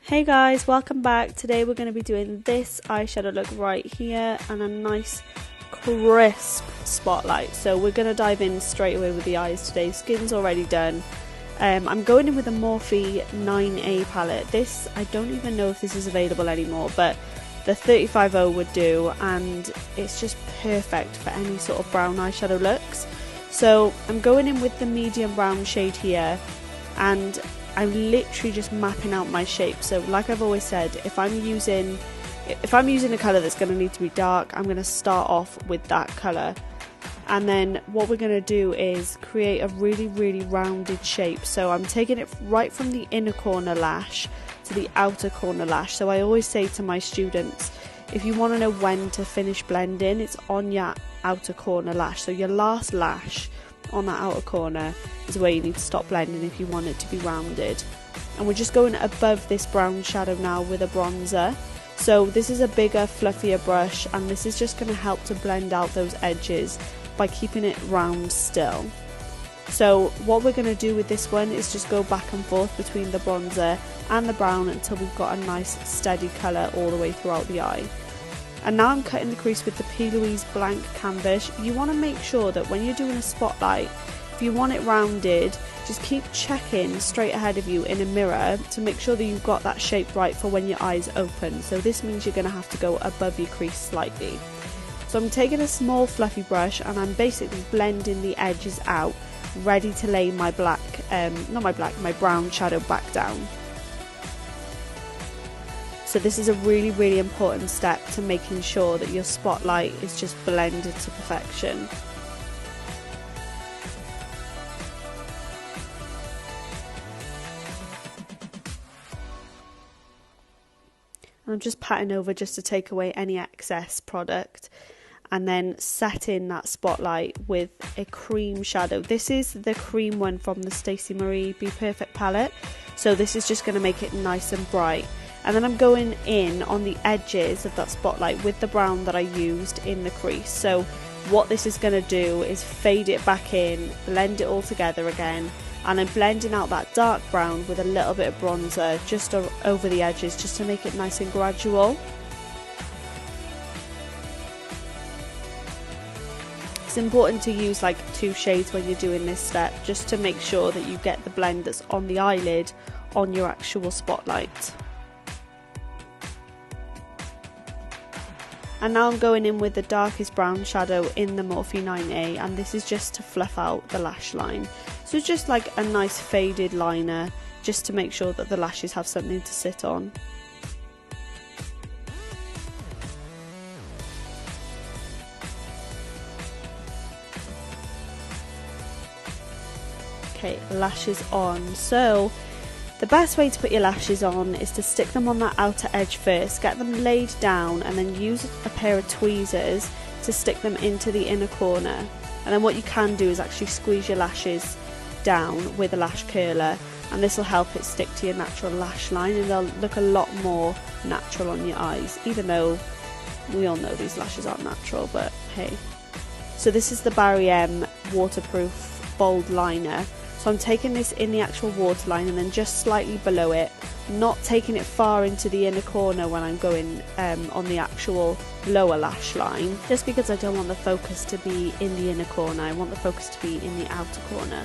Hey guys, welcome back. Today we're going to be doing this eyeshadow look right here and a nice crisp spotlight. So we're going to dive in straight away with the eyes today. Skin's already done. I'm going in with a Morphe 9A palette. This, I don't even know if this is available anymore, but the 35O would do, and it's just perfect for any sort of brown eyeshadow looks. So I'm going in with the medium brown shade here, and I'm literally just mapping out my shape. So like I've always said, if I'm using a colour that's going to need to be dark, I'm going to start off with that colour. And then what we're going to do is create a really rounded shape. So I'm taking it right from the inner corner lash to the outer corner lash. So I always say to my students, if you want to know when to finish blending, it's on your outer corner lash. So your last lash on that outer corner is where you need to stop blending if you want it to be rounded. And we're just going above this brown shadow now with a bronzer. So this is a bigger, fluffier brush, and this is just going to help to blend out those edges by keeping it round still. So what we're going to do with this one is just go back and forth between the bronzer and the brown until we've got a nice steady colour all the way throughout the eye. And now I'm cutting the crease with the P. Louise blank canvas. You want to make sure that when you're doing a spotlight, if you want it rounded, just keep checking straight ahead of you in a mirror to make sure that you've got that shape right for when your eyes open. So this means you're going to have to go above your crease slightly. So I'm taking a small fluffy brush and I'm basically blending the edges out, ready to lay my my brown shadow back down. So this is a really important step to making sure that your spotlight is just blended to perfection. I'm just patting over just to take away any excess product, and then setting that spotlight with a cream shadow. This is the cream one from the Stacey Marie Be Perfect palette, so this is just going to make it nice and bright. And then I'm going in on the edges of that spotlight with the brown that I used in the crease. So what this is going to do is fade it back in, blend it all together again, and I'm blending out that dark brown with a little bit of bronzer just over the edges, just to make it nice and gradual. It's important to use like 2 shades when you're doing this step, just to make sure that you get the blend that's on the eyelid on your actual spotlight. And now I'm going in with the darkest brown shadow in the Morphe 9A, and this is just to fluff out the lash line. So it's just like a nice faded liner, just to make sure that the lashes have something to sit on. Okay, lashes on. So the best way to put your lashes on is to stick them on that outer edge first, get them laid down, and then use a pair of tweezers to stick them into the inner corner. And then what you can do is actually squeeze your lashes down with a lash curler, and this will help it stick to your natural lash line, and they'll look a lot more natural on your eyes, even though we all know these lashes aren't natural, but hey. So this is the Barry M waterproof bold liner. So I'm taking this in the actual waterline and then just slightly below it, not taking it far into the inner corner when I'm going on the actual lower lash line, just because I don't want the focus to be in the inner corner. I want the focus to be in the outer corner.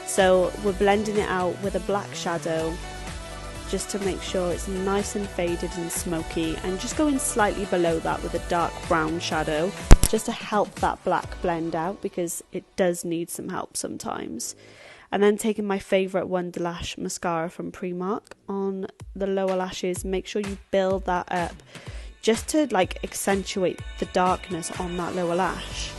So we're blending it out with a black shadow just to make sure it's nice and faded and smoky, and just going slightly below that with a dark brown shadow just to help that black blend out, because it does need some help sometimes. And then taking my favourite Wonderlash mascara from Primark on the lower lashes, make sure you build that up just to like accentuate the darkness on that lower lash.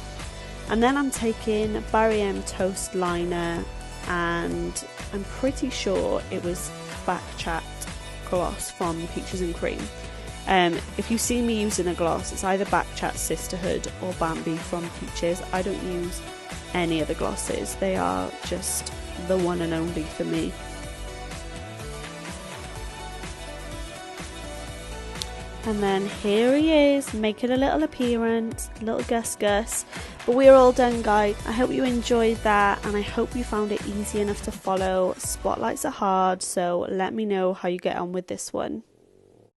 And then I'm taking Barry M Toast Liner, and I'm pretty sure it was Backchat gloss from Peaches and Cream. If you see me using a gloss, it's either Backchat Sisterhood or Bambi from Peaches. I don't use any other glosses, they are just the one and only for me. And then here he is, making a little appearance, little Gus Gus. But we're all done, guys. I hope you enjoyed that, and I hope you found it easy enough to follow. Spotlights are hard, so let me know how you get on with this one.